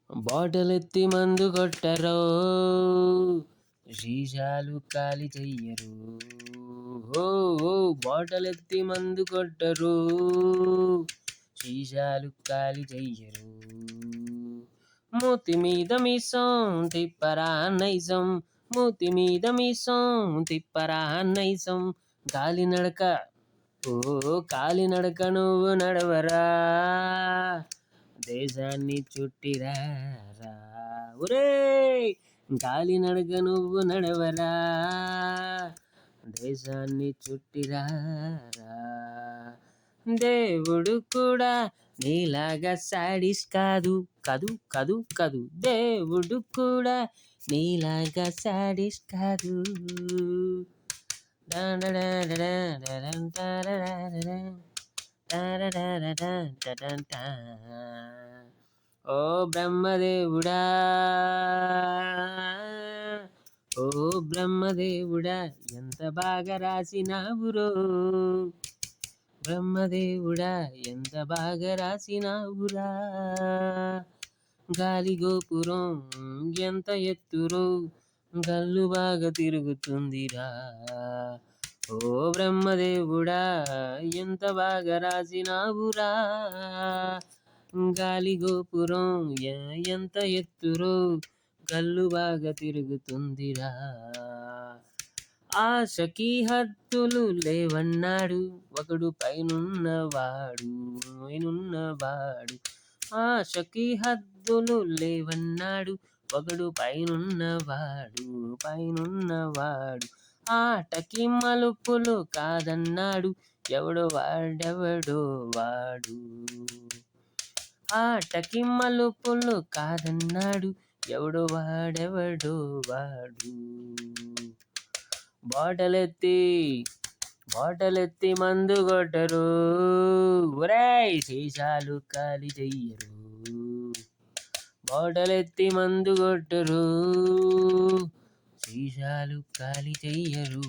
బాటలెత్తి మందు కొట్టరో, సీసాలు ఖాళీ చెయ్యరు. ఓ ఓ బాటలెత్తి మందు కొట్టరు, సీసాలు ఖాళీ చెయ్యరు. మూతి మీద మీసం తిప్పరా నైజం, మూతి మీద మీసం తిప్పరా నైజం. కాలినడక కాలినడక నువ్వు నడవరా, దేశాన్ని చుట్టిరారా. ఒరేయ్ కాలినడక నువ్వు నడవరా, దేశాన్ని చుట్టిరారా. దేవుడు కూడా నీలాగా సాడిస్ట్ కాదు కదు కదు కదు, దేవుడు కూడా నీలాగా సాడిస్ట్ కాదు. ఓ బ్రహ్మదేవుడా, ఓ బ్రహ్మదేవుడా, ఎంత బాగా రాసినావురో, బ్రహ్మదేవుడా ఎంత బాగా రాసినావురా. గాలి గోపురం ఎంత ఎత్తురో, గల్లు బాగా తిరుగుతుందిరా. ఓ బ్రహ్మదేవుడా ఎంత బాగా రాసినావురా. గాలి గోపురం ఎంత ఎత్తురో, గల్లు బాగా తిరుగుతుందిరా. ఆశకి హద్దులు లేవన్నాడు ఒకడు పైనున్నవాడు, పైనున్నవాడు. ఆశకి హద్దులు లేవన్నాడు ఒకడు పైనున్నవాడు, పైనున్నవాడు. ఆటకి మలుపులు కాదన్నాడు ఎవడో వాడెవడో వాడు, ఆటకి మలుపులు కాదన్నాడు ఎవడో వాడెవడో వాడు. బాటలెత్తి మందు కొట్టరు, ఒరేయ్ సీసాలు ఖాళీ చెయ్యరు. బాటలెత్తి మందు కొట్టరు, సీసాలు ఖాళీ చెయ్యరు.